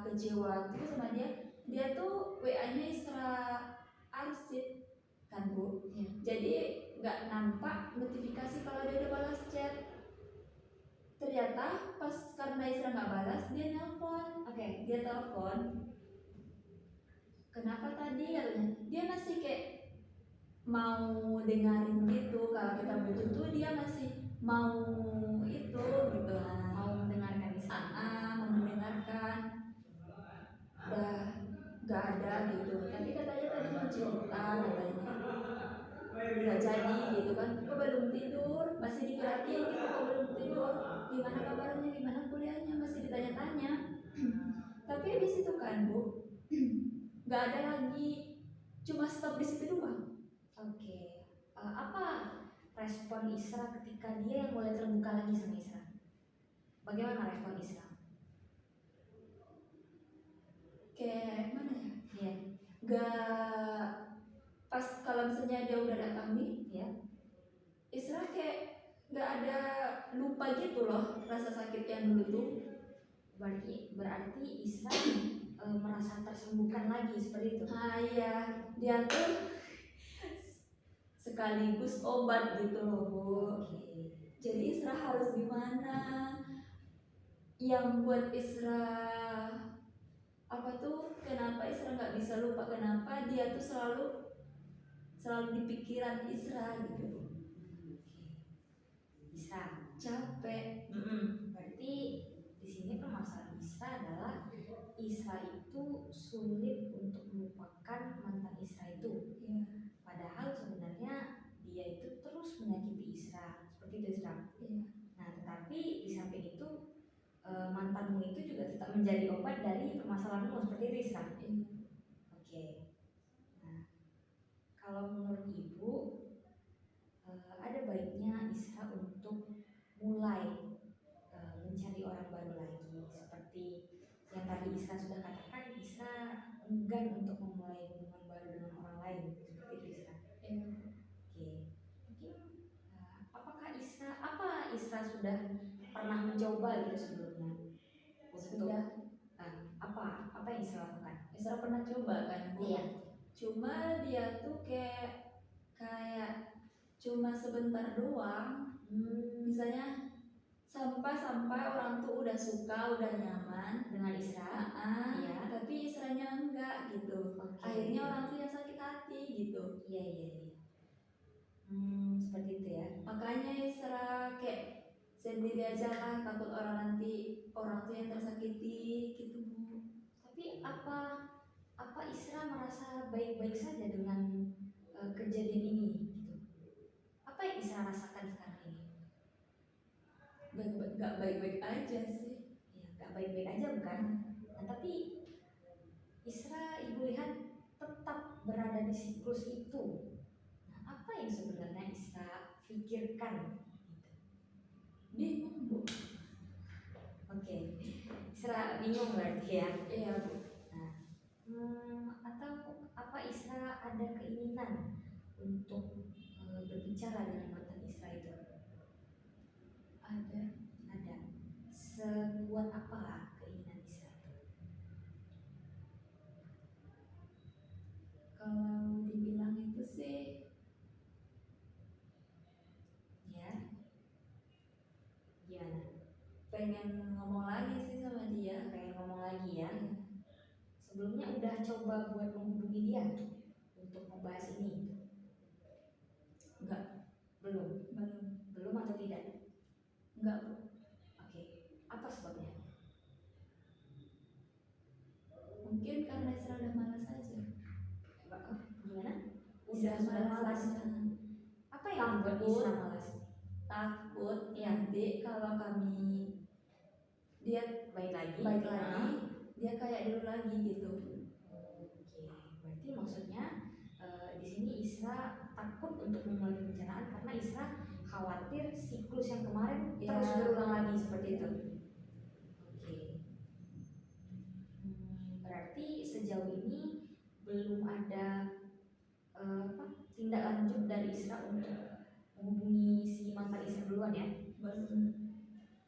kecewa tuh sama dia tuh WA-nya Isra arsip kan, Bu. Jadi nggak nampak notifikasi kalau dia udah balas chat. Ternyata pas karena Isra nggak balas, dia nelpon. Dia telepon. Kenapa tadi katanya? Dia masih kayak mau dengerin gitu. Kalau kita butuh tuh dia masih mau itu gitu. Mau mendengarkan Isra. Mau mendengarkan. Udah nggak ada gitu. Tapi katanya tadi mau cerita katanya. Nggak jadi gitu kan. Kok belum tidur? Masih diperhatiin gitu. Kok belum tidur? Gimana kabarnya? Gimana kuliahnya? Masih ditanya-tanya. Tapi habis itu kan, Bu, nggak ada lagi, cuma stop di situ doang. Apa respon Isra ketika dia yang mulai terbuka lagi sama Isra? Bagaimana respon Isra? Kayak mana ya? Iya. Gak pas kalau misalnya dia udah datang nih, ya, Isra kayak nggak ada, lupa gitu loh rasa sakit yang dulu tuh. Berarti Isra merasa tersembuhkan lagi seperti itu. Iya, dia tuh sekaligus obat gitu loh, Bu. Jadi Isra harus gimana? Yang buat Isra apa tuh? Kenapa Isra nggak bisa lupa? Kenapa dia tuh selalu di pikiran Isra gitu. Isra capek. Berarti di sini permasalahan Isra adalah Isra itu sulit untuk melupakan mantan Isra itu. Padahal sebenarnya dia itu terus menyakiti Isra, seperti itu Isra. Nah, tetapi di samping itu mantan curhatanmu itu juga tetap menjadi obat dari permasalahanmu, seperti itu Isra. Iya. Oke. Nah, kalau menurut ibu ada baiknya Isra untuk mulai mencari orang baru lagi, seperti yang tadi Isra sudah katakan, Isra enggan untuk memulai hubungan baru dengan orang lain, seperti itu Isra. Iya. Oke, mungkin apakah Isra sudah pernah mencoba gitu sebelumnya untuk Sudah. apa yang Isra lakukan? Isra pernah coba kan Bu? Iya. Cuma dia tuh kayak cuma sebentar doang. Misalnya sampai orang tuh udah suka, udah nyaman Dengan Isra. Iya. tapi Isranya enggak gitu. Oke. Akhirnya orang tuh yang sakit hati gitu. Iya. Seperti itu ya. Makanya Isra kayak sendiri aja lah, takut orang tuh yang tersakiti gitu Bu. Tapi apa Isra merasa baik-baik saja dengan kejadian ini gitu? Apa yang Isra rasakan sekarang ini? Gak baik-baik aja sih. Ya, gak baik-baik aja bukan? Nah, tapi Isra ibu lihat tetap berada di siklus itu. Nah, apa yang sebenarnya Isra pikirkan? Bingung Bu. Oke, Isra bingung berarti ya? Iya Bu. Atau apa Isra ada keinginan untuk berbicara dengan mantan Isra itu? Ada. Sekuat apa keinginan Isra itu? Kalau dibilang itu sih Ya, gimana? pengen ngomong lagi sih sama dia. Pengen ngomong lagi ya? Iya. Sebelumnya udah coba buat menghubungi dia untuk membahas ini? Enggak. Belum atau tidak? Enggak Bu. Oke, apa sebabnya? Mungkin karena Isra udah malas aja. Gimana? Udah malas aja. Apa yang membuat Isra malas? Takut Iya. nanti kalau dia Baik lagi. dia kayak dulu lagi gitu. Oke, berarti maksudnya di sini Isra takut untuk memulai pembicaraan karena Isra khawatir siklus yang kemarin Ya. terus berulang lagi seperti itu. Oke. Berarti sejauh ini belum ada tindak lanjut dari Isra untuk menghubungi si mantan Isra duluan ya.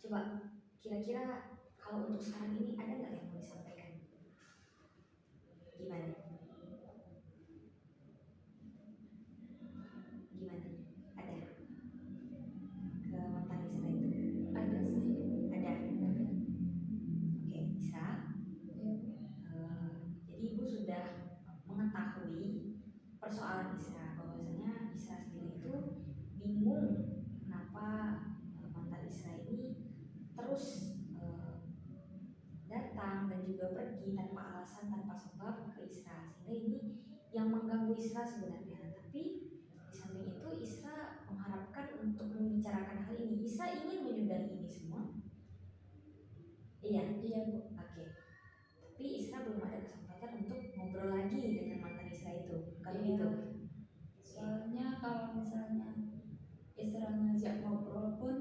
Coba kira-kira kalau untuk sekarang ini ada nggak yang mau disampaikan? Gimana? Ada ke mantan Isra itu? Ada sih. Ada. Oke, Isra. Iya. Jadi ibu sudah mengetahui persoalan Isra, bahwasanya Isra sendiri itu bingung kenapa mantan Isra ini terus datang dan juga pergi tanpa alasan, tanpa sebab ke Isra, sehingga ini yang mengganggu Isra sebenarnya. Tapi di samping itu Isra mengharapkan untuk membicarakan hal ini. Isra ingin menyudahi ini semua. Iya Bu. Oke. Tapi Isra belum ada kesempatan untuk ngobrol lagi dengan mantan Isra itu, bukan Iya. gitu? Soalnya kalau misalnya Isra ngajak ngobrol pun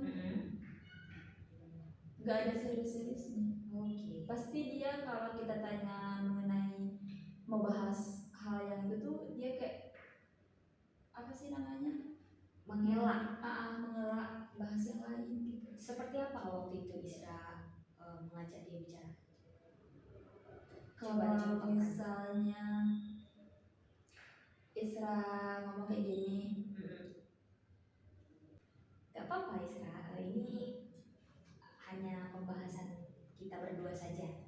nggak ada serius-seriusnya. Oke. Pasti dia kalau kita tanya mengenai mau bahas hal yang itu tuh dia kayak apa sih namanya? Mengelak. Mengelak bahas yang lain gitu. Seperti apa waktu itu Isra mengajak dia bicara? Coba Kalau dicontohkan. misalnya Isra ngomong kayak gini, Gak apa-apa Isra, ini hanya pembahasan kita berdua saja.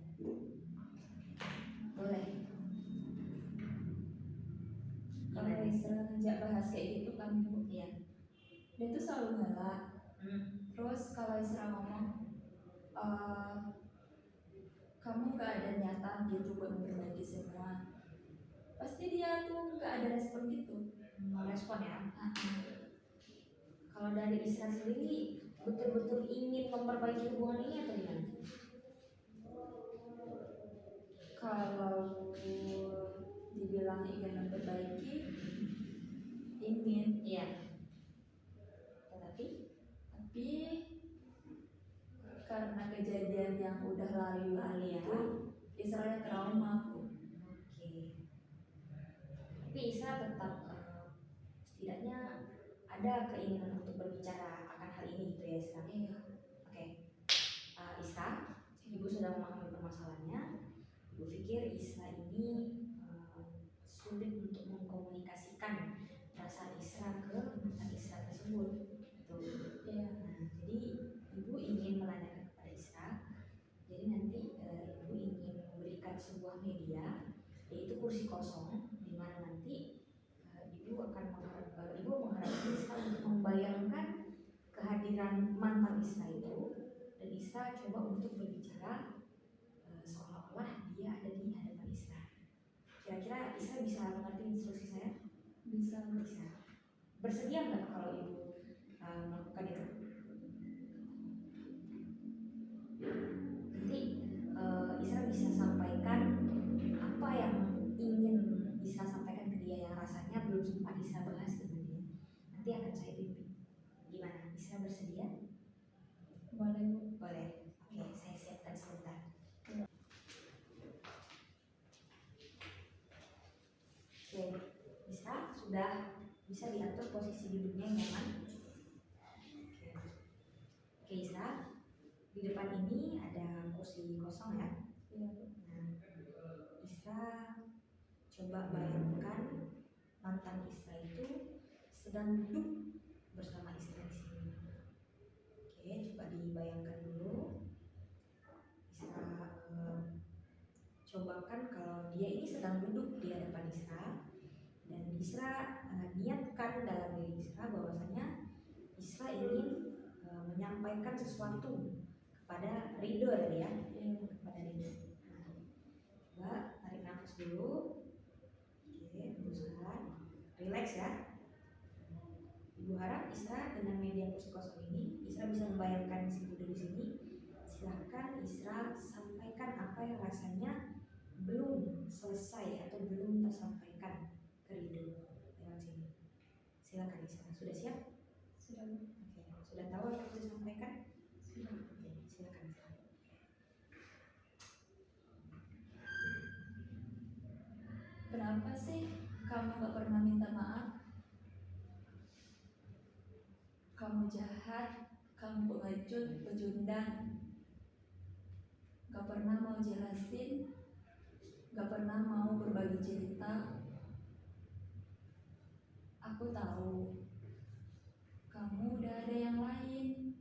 Boleh. kalau Isra ngajak bahas kayak gitu kan Bu, Iya. dia tuh selalu ngelak. Terus kalau Isra ngomong kamu gak ada niatan gitu buat berbagi semua, pasti dia tuh gak ada respon gitu. Respon ya. Kalau dari Isra sendiri betul-betul ingin memperbaiki hubungan ini atau gimana? Kalau dibilang ingin memperbaiki, ingin, Iya. Tetapi tapi karena kejadian yang udah lalu ya. itu, Isra trauma. Oke. Tapi Isra tetap setidaknya ada keinginan untuk berbicara akan hal ini gitu ya Isra. Iya. Oke. Isra, Ibu sudah memahami permasalahannya. Ibu pikir Isra ini sulit untuk mengkomunikasikan perasaan Isra ke mantan Isra tersebut. Gitu. Iya. Nah, jadi Ibu ingin menanyakan kepada Isra. Jadi nanti Ibu ingin memberikan sebuah media, yaitu kursi kosong, di mana nanti Ibu mengharapkan Isra untuk membayangkan kehadiran mantan Isra itu, dan Isra coba untuk berbicara seolah-olah dia ada di hadapan Isra. Kira-kira Isra bisa mengerti instruksi saya? Bisa. Bersedia nggak kalau Ibu melakukan itu? Nanti Isra bisa sampaikan apa yang ingin Isra sampaikan ke dia yang rasanya belum sempat Isra bahas dengan dia. Nanti akan saya bimbing. Gimana? Isra bersedia? Boleh, Bu. Boleh. Oke, saya siapkan sebentar. Oke, Isra sudah bisa diatur posisi duduknya yang nyaman. Oke, Isra, di depan ini ada kursi kosong ya. Iya. Nah, Isra coba bayangkan mantan Isra itu sedang duduk bersama Isra di sini. Oke, coba dibayangkan dulu. Isra cobakan kalau dia ini sedang duduk di hadapan Isra, dan Isra niatkan dalam diri Isra bahwasanya Isra ingin menyampaikan sesuatu kepada Ridho ya, kepada Ridho. Coba tarik nafas dulu. Oke, hembuskan. Relax ya. Ibu harap Isra dengan media kursi kosong ini, Isra bisa membayangkan si Bunda di sini. Silahkan Isra sampaikan apa yang rasanya belum selesai atau belum tersampaikan ke Ridho lewat sini. Silakan Isra. Sudah siap? Sudah. Oke. Sudah tahu apa yang harus disampaikan? Sudah. Oke, silakan Isra. Kenapa sih kamu gak pernah minta maaf? Kamu jahat, kamu pengecut, pecundang. Gak pernah mau jelasin, gak pernah mau berbagi cerita. Aku tahu kamu udah ada yang lain.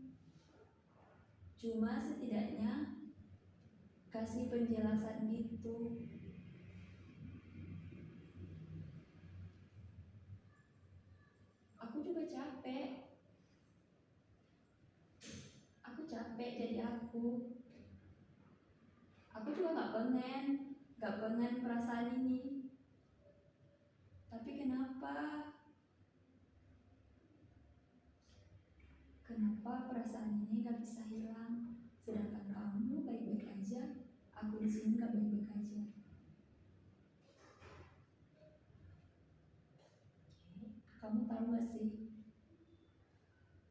Cuma setidaknya kasih penjelasan gitu. Aku juga capek. Aku capek jadi aku. Aku juga gak pengen perasaan ini. Tapi kenapa perasaan ini gak bisa hilang? Sedangkan kamu baik-baik aja, aku di sini gak baik-baik aja. Kamu tahu gak sih?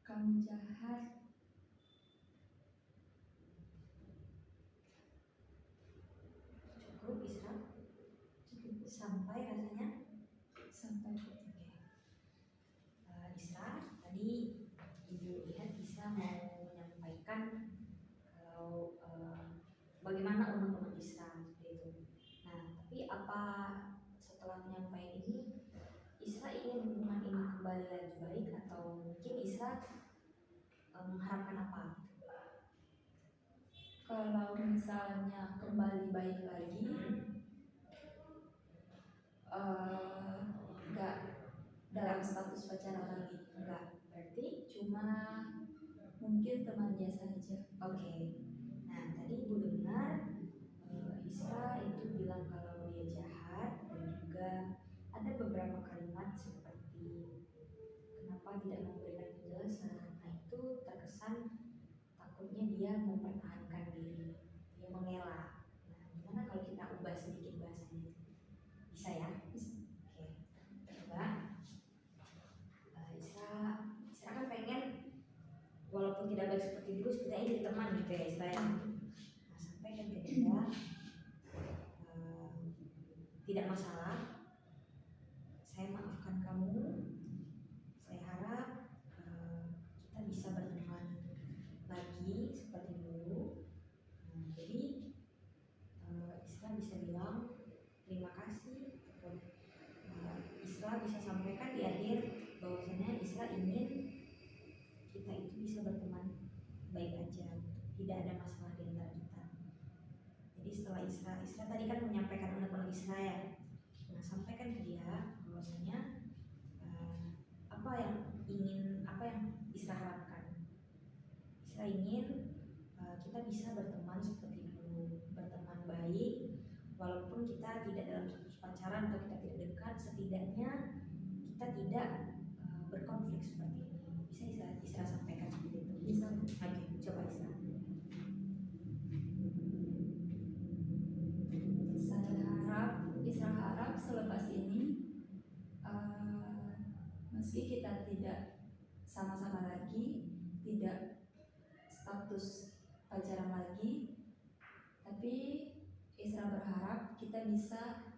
Kamu jahat. Cukup Isra? Cukup sampai rasanya? Sampai. Isra, tadi Ibu lihat Isra mau menyampaikan kalau bagaimana unek-unek Isra seperti itu. Nah, tapi apa setelah menyampaikan ini Isra ingin hubungan ini kembali lagi baik, atau mungkin Isra mengharapkan apa? Kalau misalnya kembali baik lagi, nggak dalam status pacaran lagi. Enggak, berarti Cuma mungkin teman biasa aja. oke. Nah, tadi Ibu dengar Isra itu bilang kalau dia jahat, dan juga ada beberapa kalimat seperti kenapa tidak memberikan penjelasan. Nah, itu terkesan takutnya dia mempertahankan diri, dia mengelak. Nah, gimana kalau kita ubah sedikit tidak baik seperti dulu, setidaknya jadi teman gitu ya istilahnya. Nah, sampaikan ke dia, tidak masalah, saya maafkan kamu, saya harap kita bisa berteman lagi seperti dulu. Nah, jadi Isra bisa bilang terima kasih. Isra bisa sampaikan di akhir bahwasanya Isra ingin kita itu bisa berteman baik aja, tidak ada masalah di antara kita. Jadi setelah Isra tadi kan menyampaikan unek-unek Isra ya. Nah, sampaikan ke dia bahwasanya apa yang Isra harapkan. Isra ingin kita bisa berteman seperti dulu, berteman baik, walaupun kita tidak dalam status pacaran atau kita tidak dekat, setidaknya kita tidak berkonflik seperti ini. Bisa Isra sampaikan seperti itu. Bisa. Oke, coba Isra. Isra harap selepas ini meski kita tidak sama-sama lagi, tidak status pacaran lagi, tapi Isra berharap kita bisa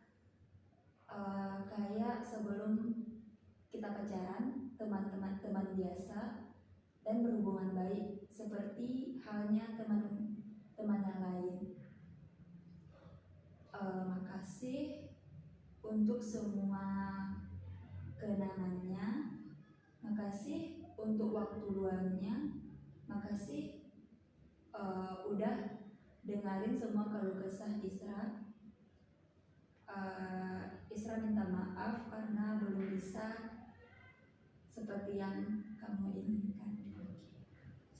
kayak sebelum kita pacaran, teman biasa dan berhubungan baik seperti halnya teman yang lain. Makasih untuk semua kenangannya, makasih untuk waktu luangnya, makasih udah dengerin semua keluh kesah Isra. Isra minta maaf karena belum bisa seperti yang kamu inginkan.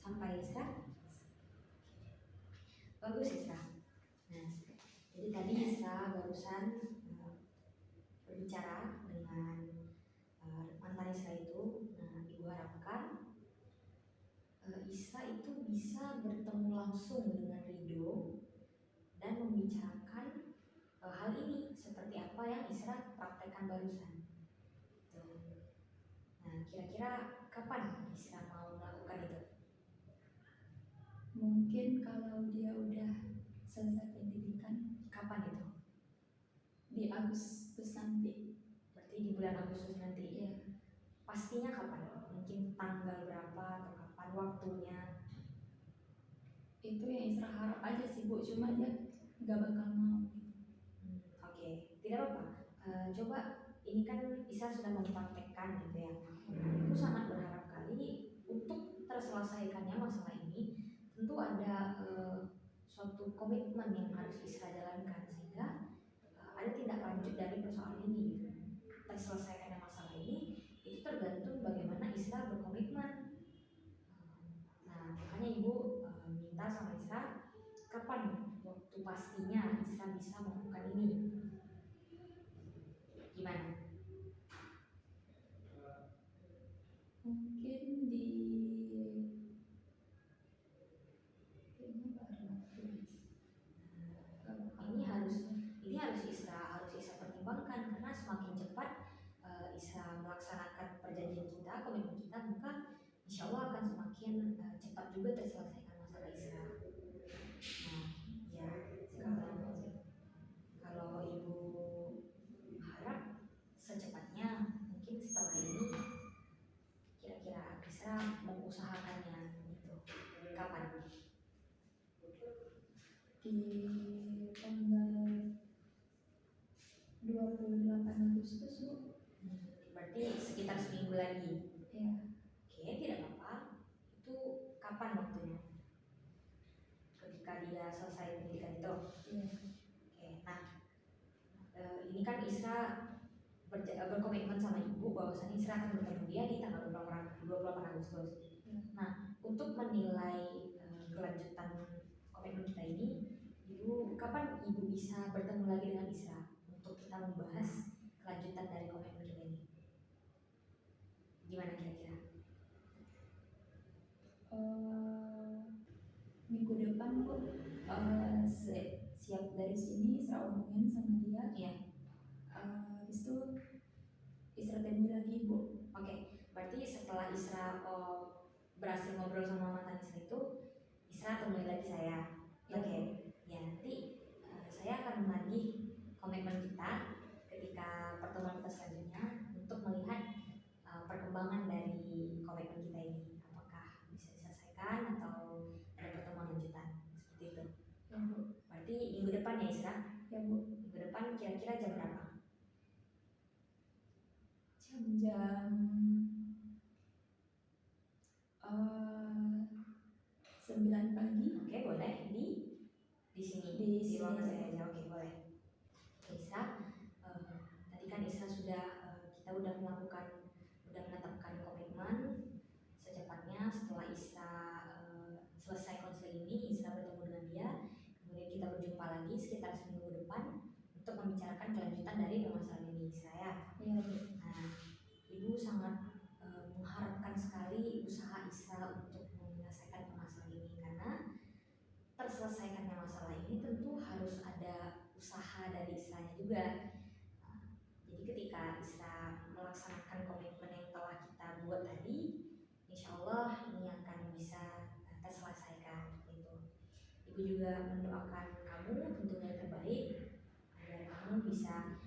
Sampai Isra. Bagus Isra. Nah, jadi tadi Isra barusan berbicara dengan mantan Isra itu. Nah, Ibu harapkan Isra itu bisa bertemu langsung dengan Ridho dan membicarakan hal ini seperti apa yang Isra praktekkan barusan. Nah, kira-kira kapan Isra mau melakukan itu? Mungkin kalau dia udah selesai pendidikan. Kapan itu? Di Agustus nanti. Berarti di bulan Agustus nanti. Iya. Pastinya kapan? Mungkin tanggal berapa atau kapan waktunya? Itu yang Isra harap aja sih Bu, cuma dia gak bakal mau. Oke, tidak apa-apa. Coba ini kan Isra sudah mempraktekkan gitu ya. Aku sangat berharap kali untuk terselesaikannya masalah ini tentu ada suatu komitmen yang harus Isra jalankan sehingga ada tindak lanjut dari persoalan ini gitu. Terselesaikannya masalah ini itu tergantung bagaimana Isra berkomitmen. Nah, makanya Ibu minta sama Isra kapan waktu pastinya Isra bisa melakukan ini. Gimana? Mungkin di ini harus Isra pertimbangkan karena semakin cepat Isra melaksanakan perjanjian kita, komitmen kita, maka insya Allah akan semakin cepat juga terselesaikan masalah Isra. Nah, ya kalau Ibu harap secepatnya, mungkin setelah ini kira-kira Isra mengusahakannya gitu. Kapan? Di tanggal 28 Agustus Bu. Berarti sekitar seminggu lagi. Ya. Oke, tidak apa-apa. Itu kapan waktunya? Ketika dia selesai pendidikan itu. Iya. Oke, nah ini kan Isra berkomitmen sama Ibu bahwasannya Isra akan bertemu dia di tanggal 28 Agustus. Nah, untuk menilai kelanjutan komitmen kita ini, kapan Ibu bisa bertemu lagi dengan Isra untuk kita membahas kelanjutan dari komitmen kita ini? Gimana kira-kira? Minggu depan Bu, siap dari sini Isra omongin sama dia. Iya. Habis itu Isra temu lagi Bu. Oke, berarti setelah Isra berhasil ngobrol sama mantan Isra kembali lagi saya. Ya. Oke, ya nanti saya akan menagih komitmen kita ketika pertemuan kita selanjutnya untuk melihat perkembangan dari komitmen kita ini, apakah bisa diselesaikan atau ada pertemuan lanjutan seperti itu. Ya Bu. Berarti minggu depan ya Isra? Ya Bu. Minggu depan kira-kira jam berapa? Jam-jam 9 pagi. Oke, boleh di sini Di di ruangan sini. saya aja. Oke, boleh. Oke, Isra, tadi kan Isra sudah kita udah menetapkan komitmen secepatnya setelah Isra selesai konseling ini, Isra bertemu dengan dia, kemudian kita berjumpa lagi sekitar seminggu depan untuk membicarakan kelanjutan dari permasalahan ini, Isra ya. Iya Bu. Nah, Ibu sangat mengharapkan sekali usaha Isra untuk menyelesaikan permasalahan ini, karena terselesaikannya masalah ini tentu harus ada usaha dari Isra juga. Jadi ketika Isra melaksanakan komitmen yang telah kita buat tadi, insya Allah ini akan bisa terselesaikan gitu. Ibu juga mendoakan kamu tentunya yang terbaik agar kamu bisa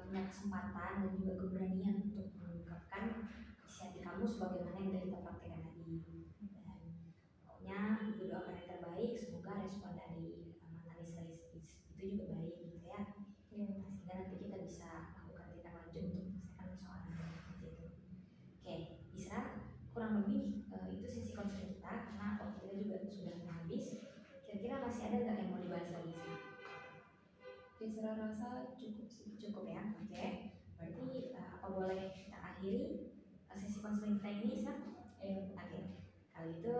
punya kesempatan dan juga keberanian untuk mengungkapkan isi hati kamu sebagaimana yang sudah kita praktekkan tadi. Dan pokoknya ibu doakan yang terbaik, semoga respon dari mantan istri itu juga baik gitu ya. Sehingga nanti kita bisa lakukan tindak lanjut untuk menyelesaikan persoalan seperti itu. Oke, Isra, kurang lebih itu sesi konseling kita karena waktu kita juga sudah mau habis. Kira-kira masih ada nggak yang mau dibahas lagi sih? Isra rasa cukup sih. Cukup ya, oke. Berarti apa boleh kita akhiri sesi konseling kita ini, Isra? Oke. Kalau itu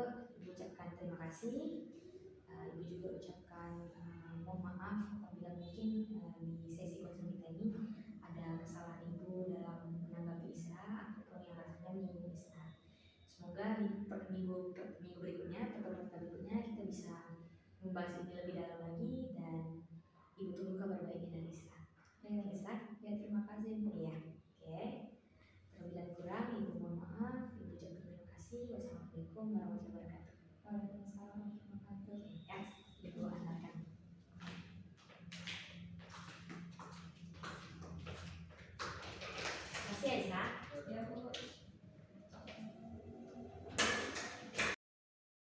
ibu ucapkan terima kasih. Ibu juga ucapkan mohon maaf apabila mungkin di sesi konseling kita ini ada kesalahan ibu dalam menanggapi Isra ataupun yang rasanya menyinggung Isra. Semoga di minggu berikutnya, pertemuan kita berikutnya kita bisa membahas ini lebih dalam lagi dan ibu tunggu kabar baiknya dari Isra. Isra? Ya terima kasih Bu. Iya. Oke. Terlebih kurang ibu mohon maaf. Ibu ucapkan terima kasih. Wassalamualaikum warahmatullahi wabarakatuh.